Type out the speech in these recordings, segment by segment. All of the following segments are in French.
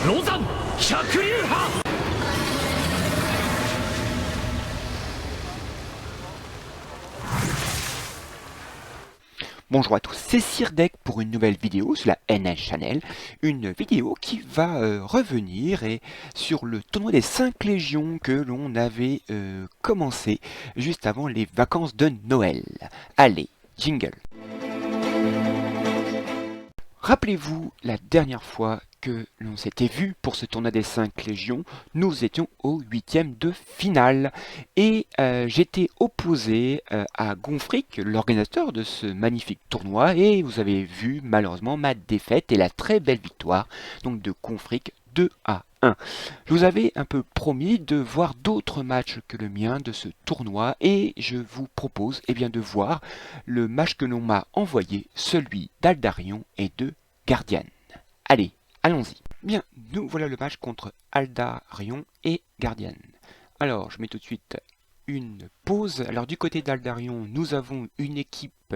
ロザン百竜派。Bonjour à tous, c'est Sirdek pour une nouvelle vidéo sur la NL Channel, une vidéo qui va revenir sur le tournoi des 5 légions que l'on avait commencé juste avant les vacances de Noël. Allez, jingle. Rappelez-vous, la dernière fois que l'on s'était vu pour ce tournoi des 5 légions, nous étions au 8e de finale et j'étais opposé à Gonfric, l'organisateur de ce magnifique tournoi, et vous avez vu malheureusement ma défaite et la très belle victoire donc de Gonfric 2-1. Je vous avais un peu promis de voir d'autres matchs que le mien de ce tournoi et je vous propose de voir le match que l'on m'a envoyé, celui d'Aldarion et de Guardian. Allez, allons-y. Bien, nous voilà le match contre Aldarion et Guardian. Alors, je mets tout de suite une pause. Alors, du côté d'Aldarion, nous avons une équipe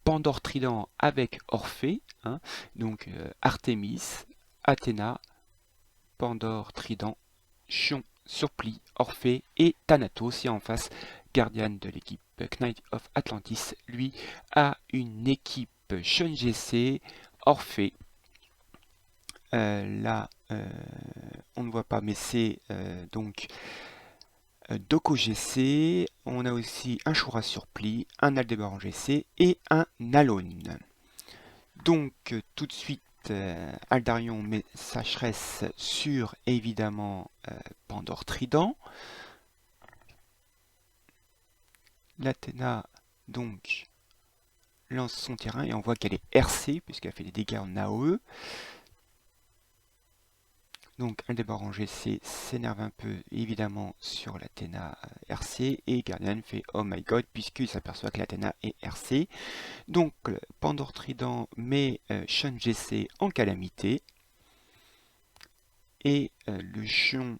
Pandore Trident avec Orphée, donc Artemis, Athéna, Pandore Trident, Chion, Surplis, Orphée et Thanatos. Et en face, Guardian de l'équipe Knight of Atlantis, lui, a une équipe Shun GC, Orphée. Là, on ne voit pas, mais c'est donc Doko GC. On a aussi un Shura Surplis, un Aldébaran GC et un Nalone. Donc, tout de suite, Aldarion met Sacheresse sur, évidemment, Pandore Trident. L'Athéna, donc, lance son terrain et on voit qu'elle est RC, puisqu'elle fait des dégâts en AOE. Donc Aldébaran GC s'énerve un peu évidemment sur l'Athéna RC et Guardian fait oh my god puisqu'il s'aperçoit que l'Athéna est RC. Donc Pandore Trident met Shun GC en calamité et le Chion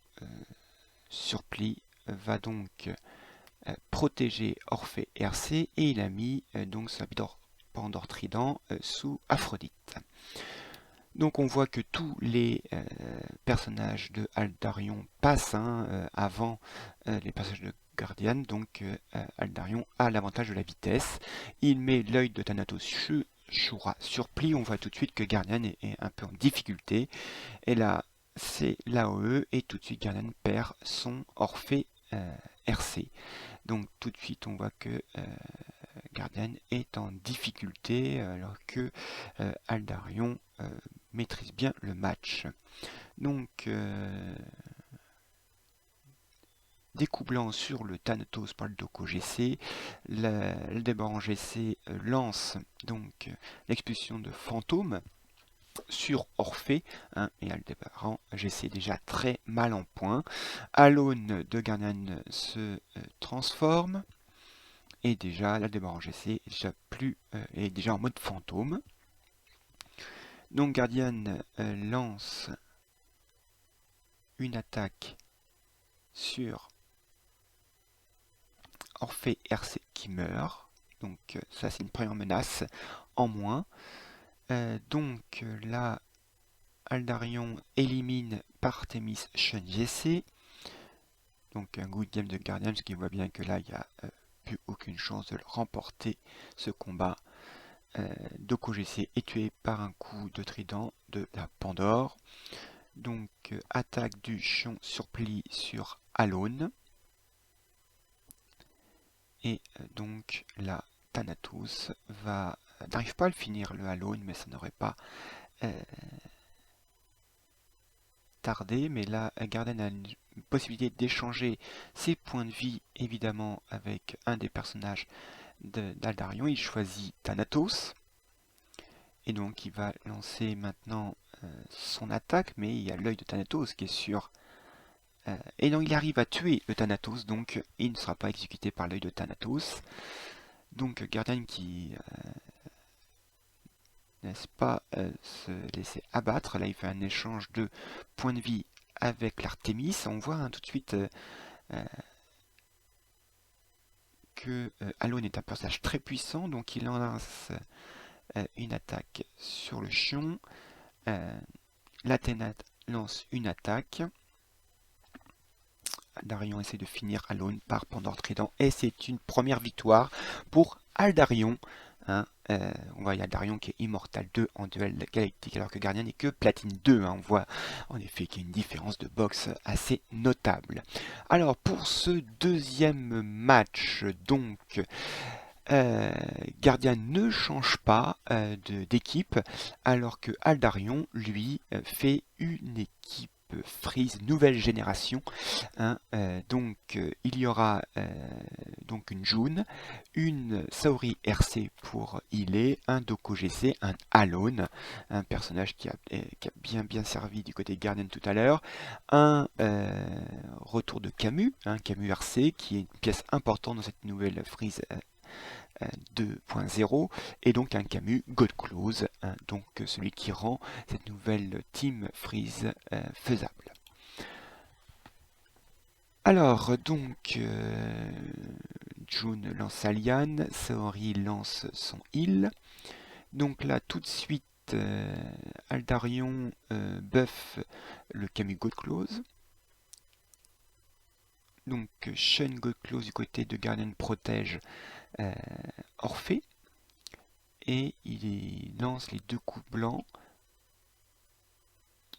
Surplis va donc protéger Orphée RC et il a mis donc sa Pandore Trident sous Aphrodite. Donc on voit que tous les personnages de Aldarion passent avant les passages de Guardian. Donc Aldarion a l'avantage de la vitesse. Il met l'œil de Thanatos Shura Surplis. On voit tout de suite que Guardian est un peu en difficulté. Et là, c'est l'AOE et tout de suite Guardian perd son Orphée RC. Donc tout de suite on voit que Guardian est en difficulté alors que Aldarion maîtrise bien le match. Donc découblant sur le Thanatos par le Doko GC, l'Aldébaran GC lance donc l'expulsion de fantômes sur Orphée, et Aldébaran GC déjà très mal en point. Alone de Guardian se transforme. Et déjà, l'Aldébaran GC est déjà en mode fantôme. Donc Guardian lance une attaque sur Orphée RC qui meurt. Donc ça c'est une première menace en moins. Donc là, Aldarion élimine par Artemis Shun GC. Donc un good game de Guardian, ce qui voit bien que là il n'y a plus aucune chance de remporter ce combat. Doko GC est tué par un coup de trident de la Pandore. Donc attaque du Chion Surplis sur Alone. Et donc là, Thanatos n'arrive pas à le finir le Alone, mais ça n'aurait pas tardé. Mais là, Guardian a une possibilité d'échanger ses points de vie, évidemment, avec un des personnages d'Aldarion. Il choisit Thanatos. Et donc il va lancer maintenant son attaque, mais il y a l'œil de Thanatos qui est sûr. Et donc il arrive à tuer le Thanatos, donc il ne sera pas exécuté par l'œil de Thanatos. Donc Guardian qui n'est-ce pas se laisser abattre. Là il fait un échange de points de vie avec l'Artémis. On voit tout de suite que Alone est un personnage très puissant, donc il lance une attaque sur le Chion. l'Athéna lance une attaque. Aldarion essaie de finir Alone par Pandore Trident et c'est une première victoire pour Aldarion. Hein, on voit Aldarion qui est Immortal 2 en duel galactique alors que Gardien n'est que Platine 2. Hein, on voit en effet qu'il y a une différence de boxe assez notable. Alors pour ce deuxième match, donc Gardien ne change pas d'équipe alors que Aldarion lui fait une équipe Freeze nouvelle génération. Hein, il y aura donc une June, une Saori RC pour healer, un Doko GC, un Alone, un personnage qui a bien servi du côté Guardian tout à l'heure, un retour de Camus, Camus RC qui est une pièce importante dans cette nouvelle Freeze 2.0 et donc un Camus God Close, donc celui qui rend cette nouvelle Team Freeze faisable. Alors donc June lance sa liane, Saori lance son heal. Donc là tout de suite Aldarion buff le Camus God Close. Donc Shun God Close du côté de Guardian protège Orphée et il lance les deux coups blancs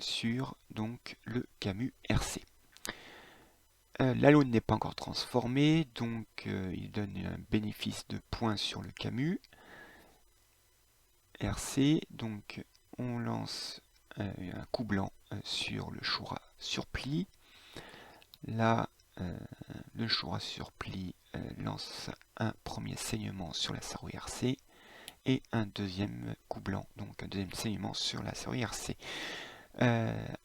sur donc le Camus RC. L'Alone n'est pas encore transformé, donc il donne un bénéfice de points sur le Camus RC. Donc on lance un coup blanc sur le Shura Surpli. Là, le Shura Surpli lance un premier saignement sur la Saori RC et un deuxième coup blanc, donc un deuxième saignement sur la Saori RC.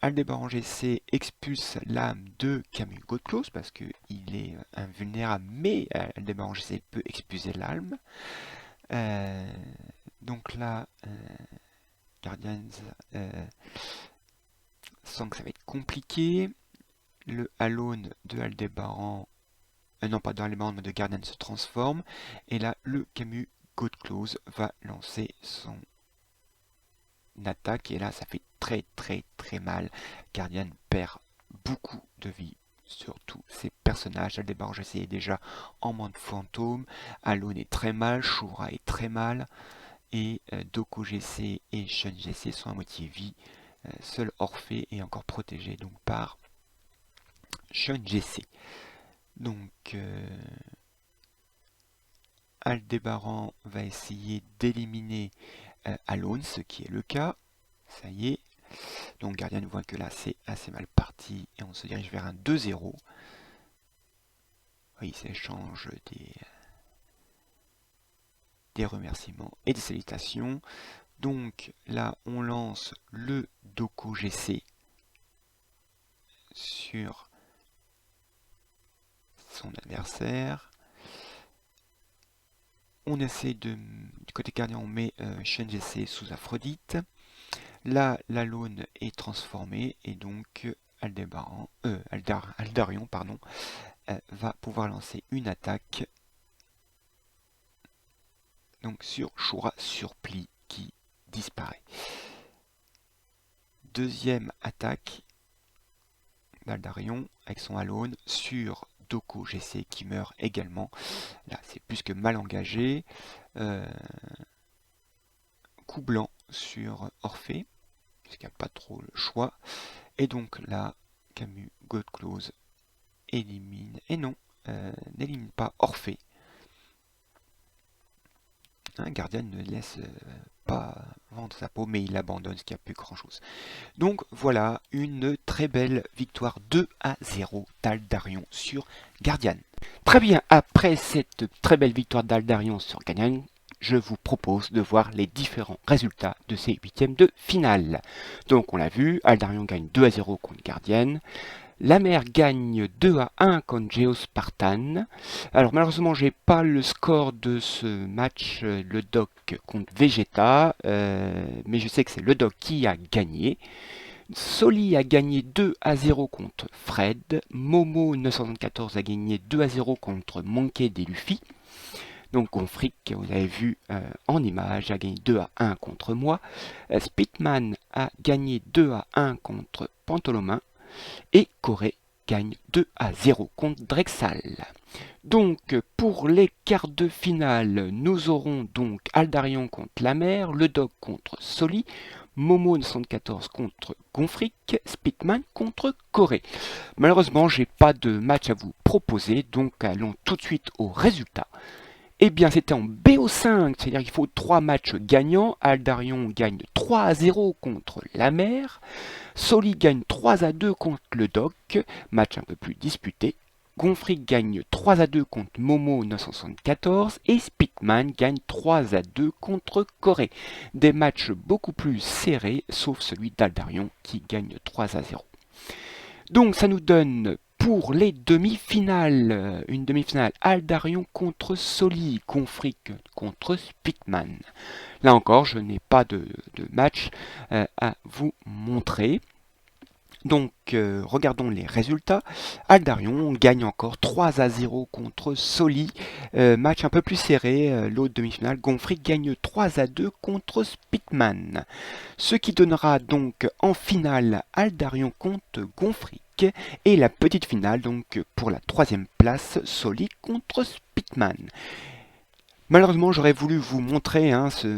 Aldébaran GC expulse l'âme de Camus God Close parce qu'il est invulnérable, mais Aldébaran GC peut expulser l'âme. Donc là, Guardians sent que ça va être compliqué. Le Alone de Aldébaran, non pas de Aldébaran, mais de Guardian se transforme. Et là, le Camus God Close va lancer son attaque. Et là, ça fait très mal. Guardian perd beaucoup de vie sur tous ses personnages. Aldébaran GC est déjà en mode fantôme. Alone est très mal. Shura est très mal. Et Doko GC et Shun GC sont à moitié vie. Seul Orphée est encore protégé donc par Shun GC. Donc Aldébaran va essayer d'éliminer Alone, ce qui est le cas. Ça y est. Donc Gardien voit que là c'est assez mal parti et on se dirige vers un 2-0. Oui, il s'échange des remerciements et des salutations. Donc là on lance le Doko GC sur son adversaire. On essaie du côté Gardien, on met Shun GC sous Aphrodite. Là, l'Alone est transformé et donc Aldarion va pouvoir lancer une attaque donc sur Shura Surpli qui disparaît. Deuxième attaque d'Aldarion avec son Alone sur Doko GC qui meurt également. Là, c'est plus que mal engagé. Coup blanc sur Orphée, puisqu'il n'y a pas trop le choix. Et donc là, Camus God Close élimine, et non, n'élimine pas Orphée. Guardian ne laisse pas vendre sa peau, mais il abandonne, ce qui n'a plus grand chose. Donc voilà, une très belle victoire 2-0 d'Aldarion sur Guardian. Très bien, après cette très belle victoire d'Aldarion sur Guardian, je vous propose de voir les différents résultats de ces huitièmes de finale. Donc on l'a vu, Aldarion gagne 2-0 contre Guardian. La mer gagne 2-1 contre Geospartan. Alors malheureusement j'ai pas le score de ce match, le doc contre Vegeta, mais je sais que c'est le doc qui a gagné. Soli a gagné 2-0 contre Fred. Momo 974 a gagné 2-0 contre Monkey D. Luffy. Donc Gonfric, vous avez vu en image, a gagné 2-1 contre moi. Speedman a gagné 2-1 contre Pantolomin. Et Corée gagne 2-0 contre Drexal. Donc pour les quarts de finale, nous aurons donc Aldarion contre Lamer, Le Dog contre Soli, Momo 74 contre Gonfric, Speedman contre Corée. Malheureusement, j'ai pas de match à vous proposer, donc allons tout de suite aux résultats. Eh bien, c'était en BO5, c'est-à-dire qu'il faut 3 matchs gagnants. Aldarion gagne 3-0 contre Lamer. Soli gagne 3-2 contre le Doc, match un peu plus disputé. Gonfric gagne 3-2 contre Momo 974 et Speedman gagne 3-2 contre Corée. Des matchs beaucoup plus serrés, sauf celui d'Aldarion qui gagne 3-0. Donc ça nous donne pour les demi-finales, une demi-finale Aldarion contre Soli, Gonfric contre Speedman. Là encore, je n'ai pas de match à vous montrer. Donc, regardons les résultats. Aldarion gagne encore 3-0 contre Soli. Match un peu plus serré, l'autre demi-finale. Gonfric gagne 3-2 contre Speedman. Ce qui donnera donc en finale Aldarion contre Gonfric. Et la petite finale, donc pour la 3e place, Soli contre Speedman. Malheureusement, j'aurais voulu vous montrer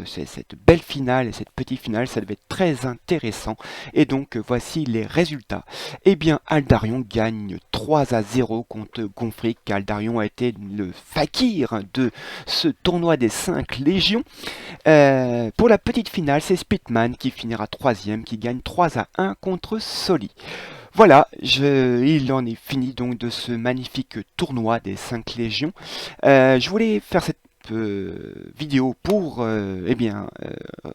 cette belle finale et cette petite finale, ça devait être très intéressant. Et donc, voici les résultats. Eh bien, Aldarion gagne 3-0 contre Gonfric. Aldarion a été le fakir de ce tournoi des 5 légions. Pour la petite finale, c'est Speedman qui finira 3e, qui gagne 3-1 contre Soli. Voilà, il en est fini donc de ce magnifique tournoi des 5 légions. Je voulais faire cette vidéo pour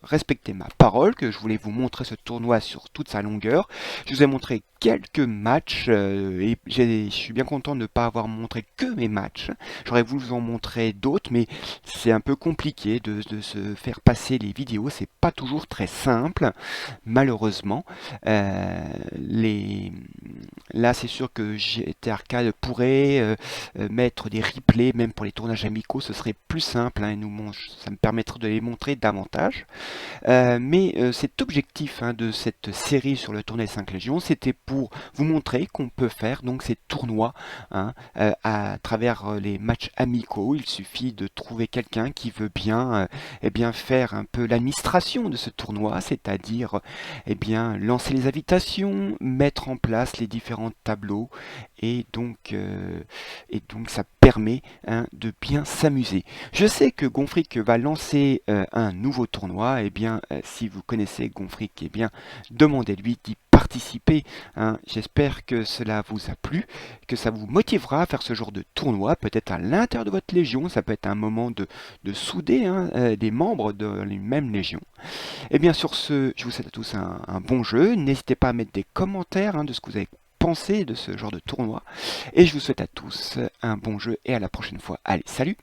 respecter ma parole, que je voulais vous montrer ce tournoi sur toute sa longueur. Je vous ai montré quelques matchs et je suis bien content de ne pas avoir montré que mes matchs. J'aurais voulu vous en montrer d'autres, mais c'est un peu compliqué de se faire passer les vidéos. C'est pas toujours très simple, malheureusement. Là, c'est sûr que GT Arcade pourrait mettre des replays, même pour les tournages amicaux, ce serait plus simple, hein, ça me permettrait de les montrer davantage. Mais cet objectif de cette série sur le tournoi des 5 légions, c'était pour vous montrer qu'on peut faire donc ces tournois à travers les matchs amicaux. Il suffit de trouver quelqu'un qui veut bien, faire un peu l'administration de ce tournoi, c'est-à-dire lancer les invitations, mettre en place les différents tableaux, et donc ça permet de bien s'amuser. Je sais que Gonfric va lancer un nouveau tournoi. Si vous connaissez Gonfric, demandez-lui d'y participer. J'espère que cela vous a plu, que ça vous motivera à faire ce genre de tournoi, peut-être à l'intérieur de votre légion. Ça peut être un moment de souder des membres de la même légion. Et bien sur ce, je vous souhaite à tous un bon jeu. N'hésitez pas à mettre des commentaires de ce que vous avez pensé de ce genre de tournoi. Et je vous souhaite à tous un bon jeu et à la prochaine fois. Allez, salut!